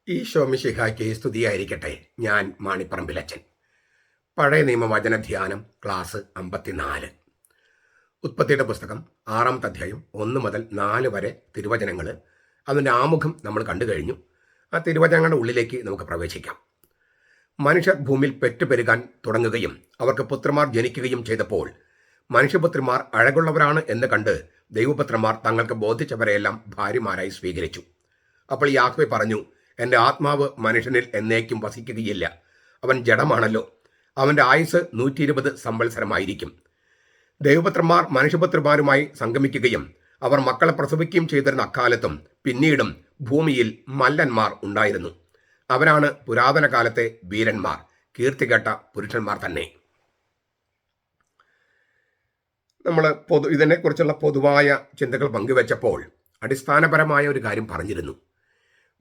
ഈശോ മിശിഹായ്ക്ക് സ്തുതിയായിരിക്കട്ടെ. ഞാൻ മാണിപ്പറമ്പിലച്ചൻ. പഴയ നിയമവചന ധ്യാനം ക്ലാസ് 54. ഉത്പത്തിയുടെ പുസ്തകം 6-ാമത്തെ അധ്യായം 1 മുതൽ 4 വരെ തിരുവചനങ്ങൾ. അതിൻ്റെ ആമുഖം നമ്മൾ കണ്ടു കഴിഞ്ഞു. ആ തിരുവചനങ്ങളുടെ ഉള്ളിലേക്ക് നമുക്ക് പ്രവേശിക്കാം. മനുഷ്യർ ഭൂമിയിൽ പെറ്റുപെരുകാൻ തുടങ്ങുകയും അവർക്ക് പുത്രന്മാർ ജനിക്കുകയും ചെയ്തപ്പോൾ മനുഷ്യപുത്രിമാർ അഴകുള്ളവരാണ് എന്ന് കണ്ട് ദൈവപുത്രന്മാർ തങ്ങൾക്ക് ബോധിച്ചവരെയെല്ലാം ഭാര്യമാരായി സ്വീകരിച്ചു. അപ്പോൾ യാഹ്വേ പറഞ്ഞു, എൻ്റെ ആത്മാവ് മനുഷ്യനിൽ എന്നേക്കും വസിക്കുകയില്ല. അവൻ ജഡമാണല്ലോ. അവൻ്റെ ആയുസ് 120 സംവത്സരമായിരിക്കും. ദൈവപുത്രന്മാർ മനുഷ്യപുത്രന്മാരുമായി സംഗമിക്കുകയും അവർ മക്കളെ പ്രസവിക്കുകയും ചെയ്തിരുന്ന അക്കാലത്തും പിന്നീടും ഭൂമിയിൽ മല്ലന്മാർ ഉണ്ടായിരുന്നു. അവരാണ് പുരാതന കാലത്തെ വീരന്മാർ, കീർത്തികേട്ട പുരുഷന്മാർ തന്നെ. നമ്മൾ ഇതിനെക്കുറിച്ചുള്ള പൊതുവായ ചിന്തകൾ പങ്കുവെച്ചപ്പോൾ അടിസ്ഥാനപരമായ ഒരു കാര്യം പറഞ്ഞിരുന്നു.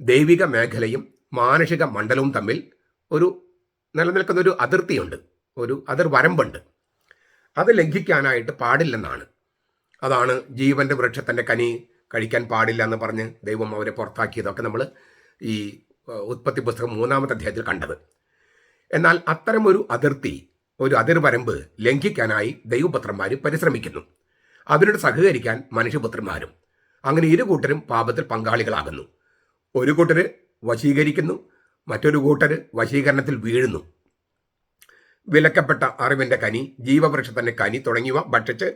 ദൈവിക മേഖലയും മാനുഷിക മണ്ഡലവും തമ്മിൽ നിലനിൽക്കുന്ന ഒരു അതിർത്തിയുണ്ട്, ഒരു അതിർവരമ്പുണ്ട്. അത് ലംഘിക്കാനായിട്ട് പാടില്ലെന്നാണ്. അതാണ് ജീവന്റെ വൃക്ഷത്തിൻ്റെ കനി കഴിക്കാൻ പാടില്ല എന്ന് പറഞ്ഞ് ദൈവം അവരെ പുറത്താക്കിയതൊക്കെ നമ്മൾ ഈ ഉത്പത്തി പുസ്തകം 3-ാമത്തെ അധ്യായത്തിൽ കണ്ടത്. എന്നാൽ അത്തരമൊരു അതിർത്തി, ഒരു അതിർവരമ്പ് ലംഘിക്കാനായി ദൈവപുത്രന്മാർ പരിശ്രമിക്കുന്നു. അതിനോട് സഹകരിക്കാൻ മനുഷ്യപുത്രന്മാരും. അങ്ങനെ ഇരു കൂട്ടരും പാപത്തിൽ പങ്കാളികളാകുന്നു. ഒരു കൂട്ടര് വശീകരിക്കുന്നു, മറ്റൊരു കൂട്ടര് വശീകരണത്തിൽ വീഴുന്നു. വിലക്കപ്പെട്ട അറിവിൻ്റെ കനി, ജീവവൃക്ഷത്തിൻ്റെ കനി തുടങ്ങിയവ ഭക്ഷിച്ച്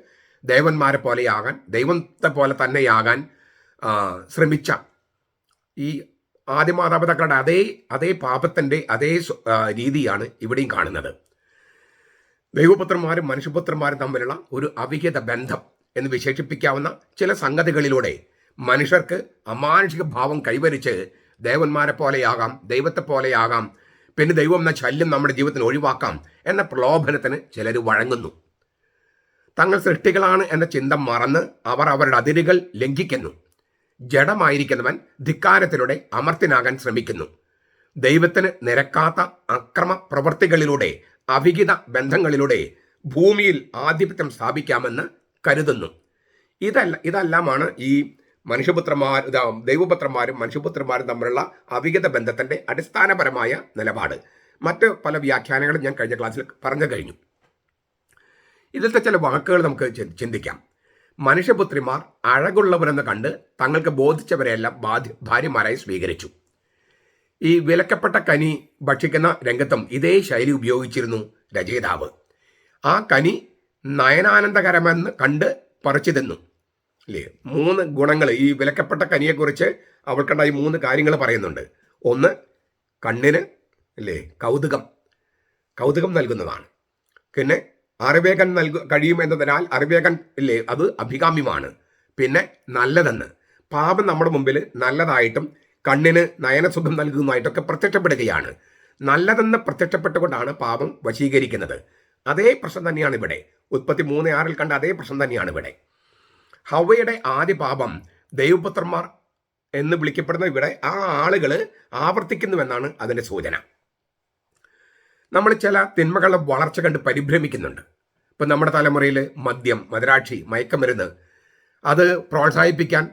ദേവന്മാരെ പോലെയാകാൻ, ദൈവത്തെ പോലെ തന്നെയാകാൻ ശ്രമിച്ച ഈ ആദിമാതാപിതാക്കളുടെ അതേ പാപത്തിൻ്റെ അതേ രീതിയാണ് ഇവിടെയും കാണുന്നത്. ദൈവപുത്രന്മാരും മനുഷ്യപുത്രന്മാരും തമ്മിലുള്ള ഒരു അവിഹിത ബന്ധം എന്ന് വിശേഷിപ്പിക്കാവുന്ന ചില സംഗതികളിലൂടെ മനുഷ്യർക്ക് അമാനുഷിക ഭാവം കൈവരിച്ച് ദേവന്മാരെ പോലെയാകാം, ദൈവത്തെ പോലെയാകാം, പിന്നെ ദൈവം എന്ന ശല്യം നമ്മുടെ ജീവിതത്തിൽ ഒഴിവാക്കാം എന്ന പ്രലോഭനത്തിന് ചിലർ വഴങ്ങുന്നു. തങ്ങൾ സൃഷ്ടികളാണ് എന്ന ചിന്ത മറന്ന് അവർ അവരുടെ അതിരുകൾ ലംഘിക്കുന്നു. ജഡമായിരിക്കുന്നവൻ ധിക്കാരത്തിലൂടെ അമർത്യനാകാൻ ശ്രമിക്കുന്നു. ദൈവത്തിന് നിരക്കാത്ത അക്രമ പ്രവൃത്തികളിലൂടെ, അവിഹിത ബന്ധങ്ങളിലൂടെ ഭൂമിയിൽ ആധിപത്യം സ്ഥാപിക്കാമെന്ന് കരുതുന്നു. ഇതെല്ലാമാണ് ഈ ദൈവപുത്രന്മാരും മനുഷ്യപുത്രന്മാരും തമ്മിലുള്ള അവിഹിത ബന്ധത്തിൻ്റെ അടിസ്ഥാനപരമായ നിലപാട്. മറ്റ് പല വ്യാഖ്യാനങ്ങളും ഞാൻ കഴിഞ്ഞ ക്ലാസ്സിൽ പറഞ്ഞു കഴിഞ്ഞു. ഇതിലത്തെ ചില വാക്കുകൾ നമുക്ക് ചിന്തിക്കാം. മനുഷ്യപുത്രിമാർ അഴകുള്ളവരെന്ന് കണ്ട് തങ്ങൾക്ക് ബോധിച്ചവരെയെല്ലാം ഭാര്യമാരായി സ്വീകരിച്ചു. ഈ വിലക്കപ്പെട്ട കനി ഭക്ഷിക്കുന്ന രംഗത്തും ഇതേ ശൈലി ഉപയോഗിച്ചിരുന്നു രചയിതാവ്. ആ കനി നയനാനന്ദകരമെന്ന് കണ്ട് പറിച്ചു തിന്നു. അല്ലേ? 3 ഗുണങ്ങൾ ഈ വിലക്കപ്പെട്ട കനിയെക്കുറിച്ച് അവൾക്കുണ്ടായി 3 കാര്യങ്ങൾ പറയുന്നുണ്ട്. ഒന്ന്, കണ്ണിന് കൗതുകം നൽകുന്നതാണ്. പിന്നെ അറിവേഗൻ കഴിയുമെന്നതിനാൽ അറിവേഗൻ അത് അഭികാമ്യമാണ്. പിന്നെ നല്ലതെന്ന്, പാപം നമ്മുടെ മുമ്പിൽ നല്ലതായിട്ടും കണ്ണിന് നയനസുഖം നൽകുന്നതായിട്ടൊക്കെ പ്രത്യക്ഷപ്പെടുകയാണ്. നല്ലതെന്ന് പ്രത്യക്ഷപ്പെട്ടുകൊണ്ടാണ് പാപം വശീകരിക്കുന്നത്. അതേ പ്രശ്നം തന്നെയാണ് ഇവിടെ. ഉത്പത്തി 3:6 കണ്ട അതേ പ്രശ്നം തന്നെയാണ് ഇവിടെ. ഹവ്വയുടെ ആദ്യ പാപം ദൈവപുത്രന്മാർ എന്ന് വിളിക്കപ്പെടുന്ന ഇവിടെ ആ ആളുകൾ ആവർത്തിക്കുന്നുവെന്നാണ് അതിൻ്റെ സൂചന. നമ്മൾ ചില തിന്മകളുടെ വളർച്ച കണ്ട് പരിഭ്രമിക്കുന്നുണ്ട്. ഇപ്പം നമ്മുടെ തലമുറയിൽ മദ്യം, മദിരാക്ഷി, മയക്കമരുന്ന് അത് പ്രോത്സാഹിപ്പിക്കാൻ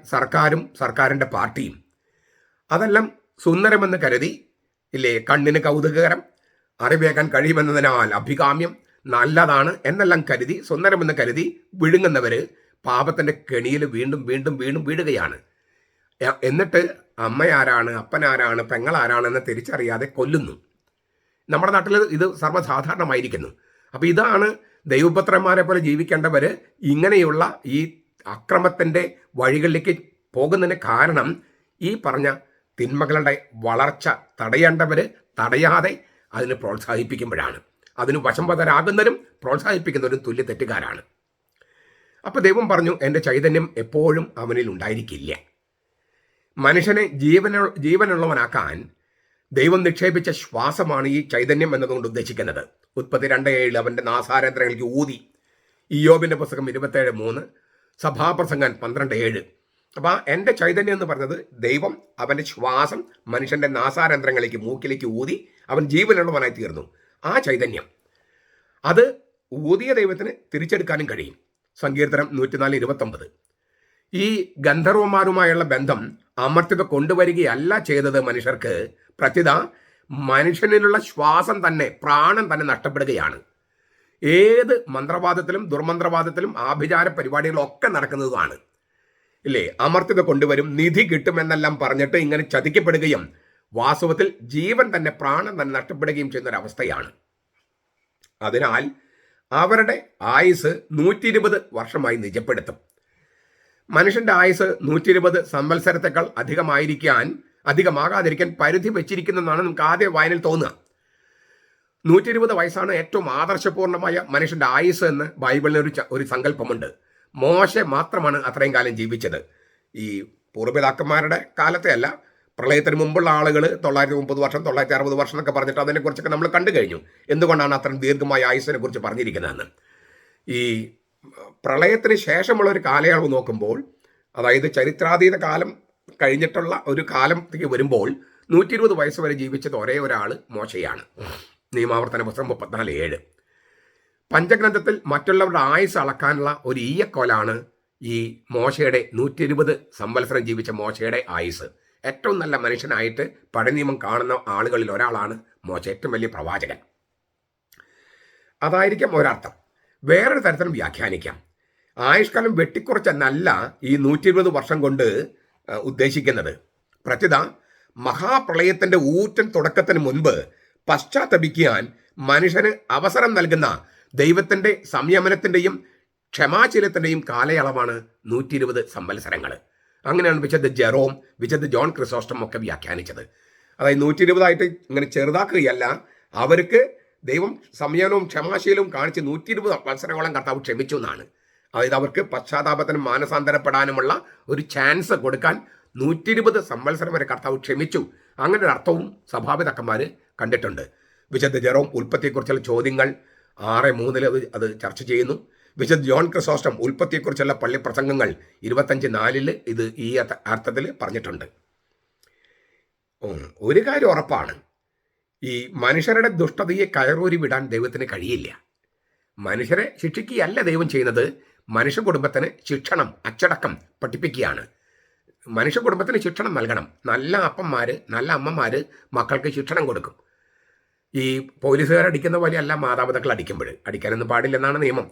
സർക്കാരിൻ്റെ പാർട്ടിയും അതെല്ലാം സുന്ദരമെന്ന് കരുതി, കണ്ണിന് കൗതുകകരം, അറിവേക്കാൻ കഴിയുമെന്നതിനാൽ അഭികാമ്യം, നല്ലതാണ് എന്നെല്ലാം കരുതി, സുന്ദരമെന്ന് കരുതി വിഴുങ്ങുന്നവർ പാപത്തിൻ്റെ കെണിയിൽ വീണ്ടും വീണ്ടും വീണ്ടും വീഴുകയാണ്. എന്നിട്ട് അമ്മയാരാണ്, അപ്പനാരാണ്, പെങ്ങളാരാണെന്ന് തിരിച്ചറിയാതെ കൊല്ലുന്നു. നമ്മുടെ നാട്ടിൽ ഇത് സർവ്വസാധാരണമായിരിക്കുന്നു. അപ്പോൾ ഇതാണ് ദൈവപുത്രന്മാരെ പോലെ ജീവിക്കേണ്ടവർ ഇങ്ങനെയുള്ള ഈ അക്രമത്തിൻ്റെ വഴികളിലേക്ക് പോകുന്നതിന് കാരണം ഈ പറഞ്ഞ തിന്മകളുടെ വളർച്ച തടയേണ്ടവർ തടയാതെ അതിന് പ്രോത്സാഹിപ്പിക്കുമ്പോഴാണ്. അതിന് വശംവദരാകുന്നവരും പ്രോത്സാഹിപ്പിക്കുന്നവരും തുല്യ തെറ്റുകാരാണ്. അപ്പോൾ ദൈവം പറഞ്ഞു, എൻ്റെ ചൈതന്യം എപ്പോഴും അവനിൽ ഉണ്ടായിരിക്കില്ല. മനുഷ്യനെ ജീവനുള്ളവനാക്കാൻ ദൈവം നിക്ഷേപിച്ച ശ്വാസമാണ് ഈ ചൈതന്യം എന്നതുകൊണ്ട് ഉദ്ദേശിക്കുന്നത്. ഉത്പത്തി 2:7 അവൻ്റെ നാസാരേന്ദ്രങ്ങൾക്ക് ഊതി. ഇയ്യോബിൻ്റെ പുസ്തകം 27:3, സഭാപ്രസംഗൻ 12:7. അപ്പോൾ എൻ്റെ ചൈതന്യം എന്ന് പറഞ്ഞത് ദൈവം അവൻ്റെ ശ്വാസം മനുഷ്യൻ്റെ നാസാരേന്ദ്രങ്ങളിലേക്ക്, മൂക്കിലേക്ക് ഊതി അവൻ ജീവനുള്ളവനായി തീർന്നു. ആ ചൈതന്യം അത് ഊതിയ ദൈവത്തിന് തിരിച്ചെടുക്കാനും കഴിയും. സങ്കീർത്തനം 104:29. ഈ ഗന്ധർവന്മാരുമായുള്ള ബന്ധം അമർത്യത കൊണ്ടുവരികയല്ല ചെയ്തത് മനുഷ്യർക്ക്. പ്രത്യുത മനുഷ്യനിലുള്ള ശ്വാസം തന്നെ, പ്രാണൻ തന്നെ നഷ്ടപ്പെടുകയാണ്. ഏത് മന്ത്രവാദത്തിലും ദുർമന്ത്രവാദത്തിലും ആഭിചാര പരിപാടികളും ഒക്കെ നടക്കുന്നതാണ്. ഇല്ലേ? അമർത്യത കൊണ്ടുവരും, നിധി കിട്ടുമെന്നെല്ലാം പറഞ്ഞിട്ട് ഇങ്ങനെ ചതിക്കപ്പെടുകയും വാസ്തവത്തിൽ ജീവൻ തന്നെ, പ്രാണൻ തന്നെ നഷ്ടപ്പെടുകയും ചെയ്യുന്ന ഒരവസ്ഥയാണ്. അതിനാൽ അവരുടെ ആയുസ് 120 വർഷമായി നിജപ്പെടുത്തും. മനുഷ്യന്റെ ആയുസ് 120 സംവത്സരത്തെക്കാൾ അധികമാകാതിരിക്കാൻ പരിധി വെച്ചിരിക്കുന്നതെന്നാണ് നമുക്ക് ആദ്യ വായനയിൽ തോന്നുക. 120 വയസ്സാണ് ഏറ്റവും ആദർശപൂർണമായ മനുഷ്യന്റെ ആയുസ് എന്ന് ബൈബിളിന് ഒരു സങ്കല്പമുണ്ട്. മോശ മാത്രമാണ് അത്രയും കാലം ജീവിച്ചത്. ഈ പൂർവ്വപിതാക്കന്മാരുടെ കാലത്തെ അല്ല, പ്രളയത്തിന് മുമ്പുള്ള ആളുകൾ 930 വർഷം 960 വർഷം എന്നൊക്കെ പറഞ്ഞിട്ട് അതിനെക്കുറിച്ചൊക്കെ നമ്മൾ കണ്ടു കഴിഞ്ഞു. എന്തുകൊണ്ടാണ് അത്രയും ദീർഘമായ ആയുസ്സിനെ കുറിച്ച് പറഞ്ഞിരിക്കുന്നതെന്ന്. ഈ പ്രളയത്തിന് ശേഷമുള്ള ഒരു കാലയളവ് നോക്കുമ്പോൾ, അതായത് ചരിത്രാതീത കാലം കഴിഞ്ഞിട്ടുള്ള ഒരു കാലത്തേക്ക് വരുമ്പോൾ 120 വയസ്സ് വരെ ജീവിച്ചത് ഒരേ ഒരാൾ മോശയാണ്. നിയമാവർത്തന പുസ്തകം 34:7. പഞ്ചഗ്രന്ഥത്തിൽ മറ്റുള്ളവരുടെ ആയുസ് അളക്കാനുള്ള ഒരു ഈയക്കോലാണ് ഈ മോശയുടെ 120 സംവത്സരം ജീവിച്ച മോശയുടെ ആയുസ്. ഏറ്റവും നല്ല മനുഷ്യനായിട്ട് പഴയ നിയമം കാണുന്ന ആളുകളിൽ ഒരാളാണ് മോശ, ഏറ്റവും വലിയ പ്രവാചകൻ. അതായിരിക്കാം ഒരർത്ഥം. വേറൊരു തരത്തിലും വ്യാഖ്യാനിക്കാം. ആയുഷ്കാലം വെട്ടിക്കുറച്ചെന്നല്ല ഈ 120 വർഷം കൊണ്ട് ഉദ്ദേശിക്കുന്നത്. പ്രത്യുത മഹാപ്രളയത്തിന്റെ ഊറ്റൻ തുടക്കത്തിന് മുൻപ് പശ്ചാത്തപിക്കാൻ മനുഷ്യന് അവസരം നൽകുന്ന ദൈവത്തിന്റെ സംയമനത്തിന്റെയും ക്ഷമാശീലത്തിന്റെയും കാലയളവാണ് 120 സംവത്സരങ്ങൾ. അങ്ങനെയാണ് വിശുദ്ധ ജെറോം, വിശുദ്ധ ജോൺ ക്രിസോസ്റ്റം ഒക്കെ വ്യാഖ്യാനിച്ചത്. അതായത് 120 ഇങ്ങനെ ചെറുതാക്കുകയല്ല, അവർക്ക് ദൈവം സംയമനവും ക്ഷമാശീലവും കാണിച്ച് 120 വത്സരങ്ങളോളം കർത്താവ് ക്ഷമിച്ചു എന്നാണ്. അതായത് അവർക്ക് പശ്ചാത്താപത്തിനും മാനസാന്തരപ്പെടാനുമുള്ള ഒരു ചാൻസ് കൊടുക്കാൻ 120 സംവത്സരം വരെ കർത്താവ് ക്ഷമിച്ചു. അങ്ങനെ ഒരു അർത്ഥവും സഭാപിതാക്കന്മാർ കണ്ടിട്ടുണ്ട്. വിശുദ്ധ ജെറോം ഉൽപ്പത്തിയെക്കുറിച്ചുള്ള ചോദ്യങ്ങൾ 6:3 അത് ചർച്ച ചെയ്യുന്നു. വിശുദ്ധ ജോൺ ക്രിസോസ്റ്റം ഉൽപ്പത്തിയെക്കുറിച്ചുള്ള പള്ളി പ്രസംഗങ്ങൾ 25:4 ഇത് ഈ അർത്ഥത്തിൽ പറഞ്ഞിട്ടുണ്ട്. ഒരു കാര്യം ഉറപ്പാണ്, ഈ മനുഷ്യരുടെ ദുഷ്ടതയെ കയറൂരി വിടാൻ ദൈവത്തിന് കഴിയില്ല. മനുഷ്യരെ ശിക്ഷിക്കുകയല്ല ദൈവം ചെയ്യുന്നത്, മനുഷ്യ കുടുംബത്തിന് ശിക്ഷണം, അച്ചടക്കം പഠിപ്പിക്കുകയാണ്. മനുഷ്യ കുടുംബത്തിന് ശിക്ഷണം നൽകണം. നല്ല അപ്പന്മാർ, നല്ല അമ്മമാർ മക്കൾക്ക് ശിക്ഷണം കൊടുക്കും. ഈ പോലീസുകാർ അടിക്കുന്ന പോലെയല്ല മാതാപിതാക്കൾ അടിക്കാനൊന്നും പാടില്ലെന്നാണ് നിയമം.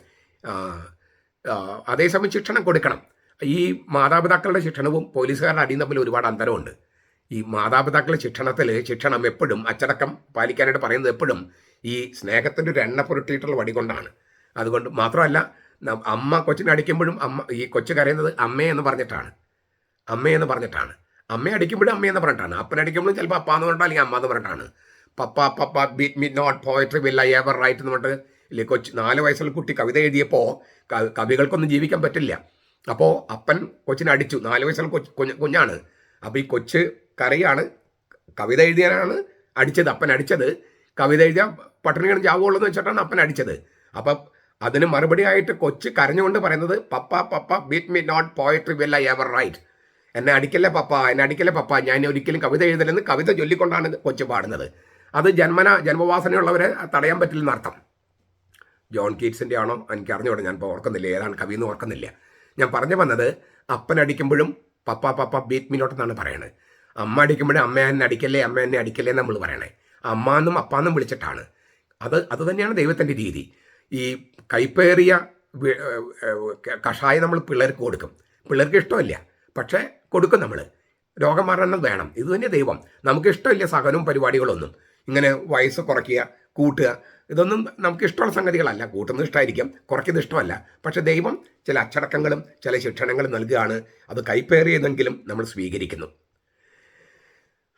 അതേസമയം ശിക്ഷണം കൊടുക്കണം. ഈ മാതാപിതാക്കളുടെ ശിക്ഷണവും പോലീസുകാരുടെ അടിയും തമ്മിൽ ഒരുപാട് അന്തരമുണ്ട്. ഈ മാതാപിതാക്കളുടെ ശിക്ഷണം എപ്പോഴും അച്ചടക്കം പാലിക്കാനായിട്ട് പറയുന്നത് എപ്പോഴും ഈ സ്നേഹത്തിൻ്റെ ഒരു എണ്ണ പുരട്ടിയിട്ടുള്ള വടി കൊണ്ടാണ്. അതുകൊണ്ട് മാത്രമല്ല, അമ്മ കൊച്ചിനെ അടിക്കുമ്പോഴും ഈ കൊച്ചു കരയുന്നത് അമ്മയെന്ന് പറഞ്ഞിട്ടാണ്. അമ്മയെ അടിക്കുമ്പോഴും അമ്മയെന്ന് പറഞ്ഞിട്ടാണ്. അപ്പനടിക്കുമ്പോഴും ചിലപ്പോൾ അപ്പ എന്ന് പറഞ്ഞിട്ട് അല്ലെങ്കിൽ അമ്മ എന്ന് പറഞ്ഞിട്ടാണ്. Papa beat me not poetry will I ever write എന്ന് പറഞ്ഞിട്ട് ഇല്ലേ 4 വയസ്സുള്ള കുട്ടി കവിത എഴുതിയപ്പോൾ കവികൾക്കൊന്നും ജീവിക്കാൻ പറ്റില്ല. അപ്പോൾ അപ്പൻ കൊച്ചിനെ അടിച്ചു. 4 വയസ്സുള്ള കുഞ്ഞാണ്. അപ്പോൾ ഈ കൊച്ച് കരയാണ്, കവിത എഴുതിയാനാണ് അടിച്ചത്. അപ്പൻ അടിച്ചത് കവിത എഴുതിയാൽ പട്ടിണികളും ചാവുള്ളൂ എന്ന് വെച്ചിട്ടാണ് അപ്പൻ അടിച്ചത്. അപ്പം അതിന് മറുപടിയായിട്ട് കൊച്ച് കരഞ്ഞുകൊണ്ട് പറയുന്നത് papa beat me not poetry will I ever write. എന്നെ അടിക്കല്ലേ പപ്പ, ഞാൻ ഒരിക്കലും കവിത എഴുതലെന്ന് കവിത ചൊല്ലിക്കൊണ്ടാണ് കൊച്ചു പാടുന്നത്. അത് ജന്മവാസനയുള്ളവരെ തടയാൻ പറ്റില്ലെന്നർത്ഥം. ജോൺ കീറ്റ്സിൻ്റെ ആണോ എനിക്ക് അറിഞ്ഞുകൂടെ, ഞാൻ ഇപ്പോൾ ഓർക്കുന്നില്ല, ഏതാണ് കവി എന്ന് ഓർക്കുന്നില്ല. ഞാൻ പറഞ്ഞു വന്നത്, അപ്പനടിക്കുമ്പോഴും പപ്പ ബീറ്റ് മീ നോട്ട് എന്നാണ് പറയണത്. അമ്മ അടിക്കുമ്പോഴും അമ്മ എന്നെ അടിക്കല്ലേ നമ്മൾ പറയണേ. അമ്മ എന്നും അപ്പ എന്നും വിളിച്ചിട്ടാണ്. അത് തന്നെയാണ് ദൈവത്തിൻ്റെ രീതി. ഈ കൈപ്പേറിയ കഷായം നമ്മൾ പിള്ളേർക്ക് കൊടുക്കും. പിള്ളേർക്ക് ഇഷ്ടമില്ല, പക്ഷേ കൊടുക്കും നമ്മൾ. രോഗം മാറണം വേണം. ഇത് തന്നെ ദൈവം. നമുക്ക് ഇഷ്ടമില്ല സഹനവും പരിപാടികളൊന്നും. ഇങ്ങനെ വയസ്സ് കുറയ്ക്കുക, കൂട്ടുക, ഇതൊന്നും നമുക്ക് ഇഷ്ടമുള്ള സംഗതികളല്ല. കൂട്ടുന്നത് ഇഷ്ടമായിരിക്കും, കുറയ്ക്കുന്നത് ഇഷ്ടമല്ല. പക്ഷെ ദൈവം ചില അച്ചടക്കങ്ങളും ചില ശിക്ഷണങ്ങളും നൽകുകയാണ്. അത് കൈപ്പേറിയതെങ്കിലും നമ്മൾ സ്വീകരിക്കുന്നു.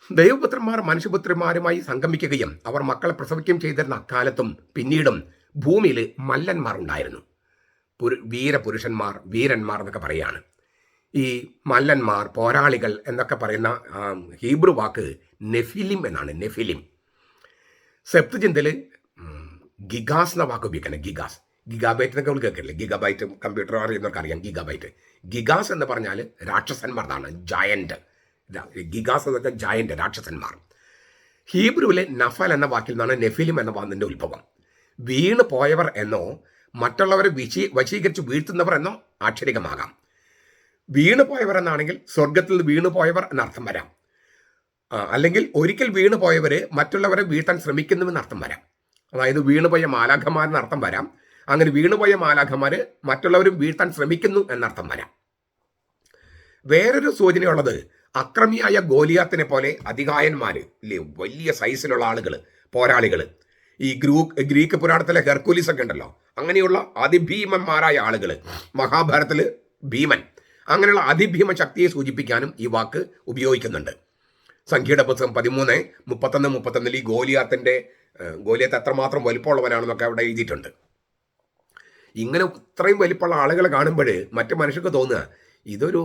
ദൈവപുത്രന്മാർ മനുഷ്യപുത്രന്മാരുമായി സംഗമിക്കുകയും അവർ മക്കളെ പ്രസവിക്കുകയും ചെയ്തിരുന്ന അക്കാലത്തും പിന്നീടും ഭൂമിയിൽ മല്ലന്മാർ ഉണ്ടായിരുന്നു. വീരപുരുഷന്മാർ, വീരന്മാർ എന്നൊക്കെ പറയുകയാണ്. ഈ മല്ലന്മാർ, പോരാളികൾ എന്നൊക്കെ പറയുന്ന ഹീബ്രു വാക്ക് നെഫിലിം എന്നാണ്. നെഫിലിം. സെപ്തുജിന്തിൽ ഗിഗാസ് എന്ന വാക്ക് ഉപയോഗിക്കണം. ഗിഗാബൈറ്റ് എന്നൊക്കെ നമ്മൾ കേൾക്കില്ലേ? ഗിഗാബൈറ്റ് കമ്പ്യൂട്ടർ അറിയുന്നവർക്ക് അറിയാം. ഗിഗാസ് എന്ന് പറഞ്ഞാൽ രാക്ഷസന്മാർ എന്നാണ്. ജയന്റ്. ഗിഗാസ് എന്ന് വെച്ചാൽ ജയന്റ്, രാക്ഷസന്മാർ. ഹീബ്രുവിലെ നഫൽ എന്ന വാക്കിൽ നിന്നാണ് നെഫിലിം എന്ന വാക്കിൻ്റെ ഉത്ഭവം. വീണ് പോയവർ എന്നോ മറ്റുള്ളവരെ വശീകരിച്ച് വീഴ്ത്തുന്നവർ എന്നോ ആക്ഷരികമാകാം. വീണു പോയവർ എന്നാണെങ്കിൽ സ്വർഗത്തിൽ വീണു പോയവർ എന്നർത്ഥം വരാം. അല്ലെങ്കിൽ ഒരിക്കൽ വീണു പോയവർ മറ്റുള്ളവരെ വീഴ്ത്താൻ ശ്രമിക്കുന്നുവെന്ന് അർത്ഥം വരാം. അതായത് വീണുപോയ മാലാഖമാരെന്ന് അർത്ഥം വരാം. അങ്ങനെ വീണുപോയ മാലാഖമാർ മറ്റുള്ളവരും വീഴ്ത്താൻ ശ്രമിക്കുന്നു എന്നർത്ഥം വരാം. വേറൊരു സൂചനയുള്ളത് അക്രമിയായ ഗോലിയാത്തിനെ പോലെ അധികായന്മാര് ഇല്ലേ, വലിയ സൈസിലുള്ള ആളുകൾ, പോരാളികൾ, ഈ ഗ്രീക്ക് പുരാണത്തിലെ ഹെർക്കുലിസ് ഒക്കെ ഉണ്ടല്ലോ, അങ്ങനെയുള്ള അതിഭീമന്മാരായ ആളുകൾ, മഹാഭാരതത്തില് ഭീമൻ, അങ്ങനെയുള്ള അതിഭീമ ശക്തിയെ സൂചിപ്പിക്കാനും ഈ വാക്ക് ഉപയോഗിക്കുന്നുണ്ട്. സംഖ്യയുടെ പുസ്തകം 13:31-31 ഈ ഗോലിയാത്ത് എത്രമാത്രം വലിപ്പമുള്ളവനാണെന്നൊക്കെ അവിടെ എഴുതിയിട്ടുണ്ട്. ഇങ്ങനെ ഇത്രയും വലിപ്പമുള്ള ആളുകളെ കാണുമ്പോൾ മറ്റു മനുഷ്യർക്ക് തോന്നുക ഇതൊരു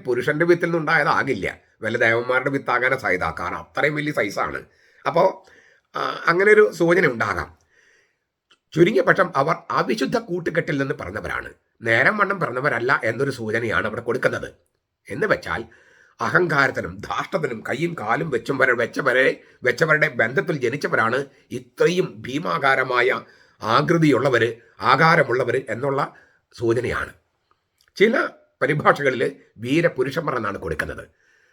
പുരുഷന്റെ വിത്തിൽ നിന്നുണ്ടായതാകില്ല, വല്ല ദേവന്മാരുടെ വിത്താകാനാണ് സാധ്യത, കാരണം അത്രയും വലിയ സൈസാണ്. അപ്പോൾ അങ്ങനെ ഒരു സൂചന ഉണ്ടാകാം. ചുരുങ്ങിയ പക്ഷം അവർ അവിശുദ്ധ കൂട്ടുകെട്ടിൽ നിന്ന് പറഞ്ഞവരാണ്, നേരം വണ്ണം പറഞ്ഞവരല്ല എന്നൊരു സൂചനയാണ് അവിടെ കൊടുക്കുന്നത്. എന്ന് വെച്ചാൽ അഹങ്കാരത്തിനും ധാർഷ്ട്യത്തിനും കൈയും കാലും വെച്ചവരുടെ ബന്ധത്തിൽ ജനിച്ചവരാണ് ഇത്രയും ഭീമാകാരമായ ആകൃതിയുള്ളവർ, ആകാരമുള്ളവർ എന്നുള്ള സൂചനയാണ്. ചില പരിഭാഷകളിൽ വീരപുരുഷന്മാർ എന്നാണ് കൊടുക്കുന്നത്.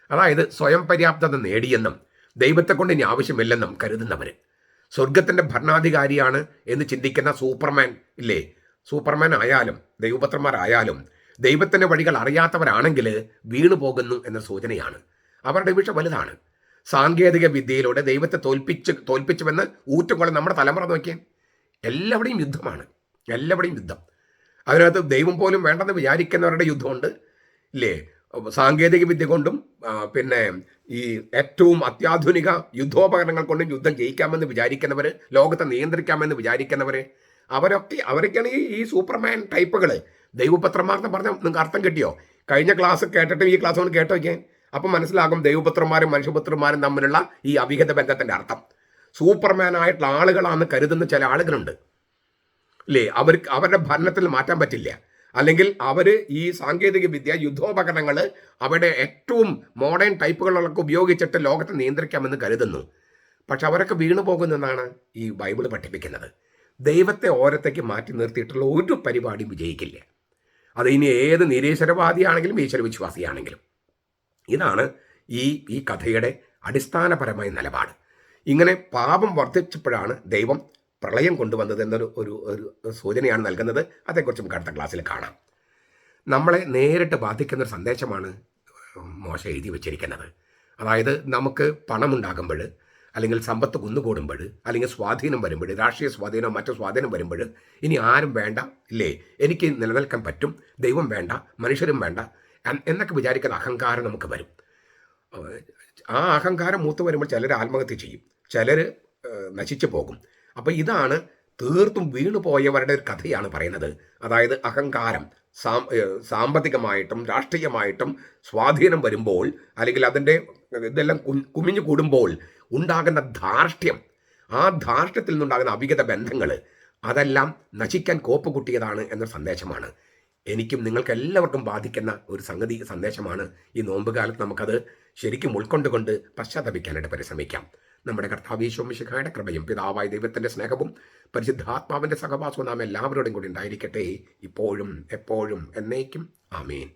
അതായത് സ്വയം പര്യാപ്തത നേടിയെന്നും ദൈവത്തെ കൊണ്ട് ഇനി ആവശ്യമില്ലെന്നും കരുതുന്നവർ, സ്വർഗത്തിൻ്റെ ഭരണാധികാരിയാണ് എന്ന് ചിന്തിക്കുന്ന സൂപ്പർമാൻ ഇല്ലേ, സൂപ്പർമാൻ ആയാലും ദൈവപുത്രന്മാരായാലും ദൈവത്തിൻ്റെ വഴികൾ അറിയാത്തവരാണെങ്കിൽ വീണു പോകുന്നു എന്ന സൂചനയാണ്. അവരുടെ വീഴ്ച വലുതാണ്. സാങ്കേതിക വിദ്യയിലൂടെ ദൈവത്തെ തോൽപ്പിച്ചുവെന്ന് ഊറ്റുകൊള്ളം നമ്മുടെ തലമുറ നോക്കിയാൽ എല്ലാവരുടെയും യുദ്ധമാണ്, എല്ലാവരുടെയും യുദ്ധം. അതിനകത്ത് ദൈവം പോലും വേണ്ടെന്ന് വിചാരിക്കുന്നവരുടെ യുദ്ധമുണ്ട് ഇല്ലേ, സാങ്കേതിക വിദ്യ കൊണ്ടും പിന്നെ ഈ ഏറ്റവും അത്യാധുനിക യുദ്ധോപകരണങ്ങൾ കൊണ്ടും യുദ്ധം ജയിക്കാമെന്ന് വിചാരിക്കുന്നവർ, ലോകത്തെ നിയന്ത്രിക്കാമെന്ന് വിചാരിക്കുന്നവർ, അവരൊക്കെയാണ് ഈ സൂപ്പർമാൻ ടൈപ്പുകൾ. ദൈവപുത്രന്മാരെന്ന് പറഞ്ഞാൽ നിങ്ങൾക്ക് അർത്ഥം കിട്ടിയോ? കഴിഞ്ഞ ക്ലാസ് കേട്ടിട്ട് ഈ ക്ലാസ് കൊണ്ട് കേട്ടോ വയ്ക്കാൻ, അപ്പം മനസ്സിലാകും ദൈവപുത്രന്മാരും മനുഷ്യപുത്രന്മാരും തമ്മിലുള്ള ഈ അവിഹിത ബന്ധത്തിൻ്റെ അർത്ഥം. സൂപ്പർമാൻ ആയിട്ടുള്ള ആളുകളാണെന്ന് കരുതുന്ന ചില ആളുകളുണ്ട് ഇല്ലേ, അവരുടെ ഭരണത്തിൽ മാറ്റാൻ പറ്റില്ല, അല്ലെങ്കിൽ അവർ ഈ സാങ്കേതിക വിദ്യ യുദ്ധോപകരണങ്ങൾ അവരുടെ ഏറ്റവും മോഡേൺ ടൈപ്പുകളൊക്കെ ഉപയോഗിച്ചിട്ട് ലോകത്തെ നിയന്ത്രിക്കാമെന്ന് കരുതുന്നു. പക്ഷെ അവരൊക്കെ വീണു പോകുന്നതാണ് ഈ ബൈബിൾ പഠിപ്പിക്കുന്നത്. ദൈവത്തെ ഓരത്തേക്ക് മാറ്റി നിർത്തിയിട്ടുള്ള ഒരു പരിപാടിയും വിജയിക്കില്ല. അത് ഇനി ഏത് നിരീശ്വരവാദിയാണെങ്കിലും ഈശ്വരവിശ്വാസിയാണെങ്കിലും. ഇതാണ് ഈ കഥയുടെ അടിസ്ഥാനപരമായ നിലപാട്. ഇങ്ങനെ പാപം വർദ്ധിച്ചപ്പോഴാണ് ദൈവം പ്രളയം കൊണ്ടുവന്നത് എന്നൊരു ഒരു സൂചനയാണ് നൽകുന്നത്. അതേക്കുറിച്ച് നമുക്ക് അടുത്ത ക്ലാസ്സിൽ കാണാം. നമ്മളെ നേരിട്ട് ബാധിക്കുന്നൊരു സന്ദേശമാണ് മോശ എഴുതി വച്ചിരിക്കുന്നത്. അതായത് നമുക്ക് പണമുണ്ടാകുമ്പോൾ, അല്ലെങ്കിൽ സമ്പത്ത് കുന്നുകൂടുമ്പോൾ, അല്ലെങ്കിൽ സ്വാധീനം വരുമ്പോൾ, രാഷ്ട്രീയ സ്വാധീനം മറ്റു സ്വാധീനം വരുമ്പോൾ ഇനി ആരും വേണ്ട ഇല്ലേ, എനിക്ക് നിലനിൽക്കാൻ പറ്റും, ദൈവം വേണ്ട, മനുഷ്യരും വേണ്ട എന്നൊക്കെ വിചാരിക്കുന്ന അഹങ്കാരം നമുക്ക് വരും. ആ അഹങ്കാരം മൂത്ത് വരുമ്പോൾ ചിലർ ആത്മഹത്യ ചെയ്യും, ചിലർ നശിച്ചു പോകും. അപ്പോൾ ഇതാണ് തീർത്തും വീണുപോയവരുടെ ഒരു കഥയാണ് പറയുന്നത്. അതായത് അഹങ്കാരം സാമ്പത്തികമായിട്ടും രാഷ്ട്രീയമായിട്ടും സ്വാധീനം വരുമ്പോൾ, അല്ലെങ്കിൽ അതിൻ്റെ ഇതെല്ലാം കുമിഞ്ഞു കൂടുമ്പോൾ ഉണ്ടാകുന്ന ധാർഷ്ട്യം, ആ ധാർഷ്ട്യത്തിൽ നിന്നുണ്ടാകുന്ന അവിഹിത ബന്ധങ്ങൾ, അതെല്ലാം നശിക്കാൻ കോപ്പ് കൂട്ടിയതാണ് എന്ന സന്ദേശമാണ്. എനിക്കും നിങ്ങൾക്ക് എല്ലാവർക്കും ബാധിക്കുന്ന ഒരു സന്ദേശമാണ്. ഈ നോമ്പ് കാലത്ത് നമുക്കത് ശരിക്കും ഉൾക്കൊണ്ടുകൊണ്ട് പശ്ചാത്തപിക്കാനായിട്ട് പരിശ്രമിക്കാം. നമ്മുടെ കർത്താവ് യേശു മിശിഹായുടെ കൃപയും പിതാവായ ദൈവത്തിൻ്റെ സ്നേഹവും പരിശുദ്ധാത്മാവിൻ്റെ സഹവാസവും നാം എല്ലാവരോടും കൂടി ഉണ്ടായിരിക്കട്ടെ, ഇപ്പോഴും എപ്പോഴും എന്നേക്കും. ആമേൻ.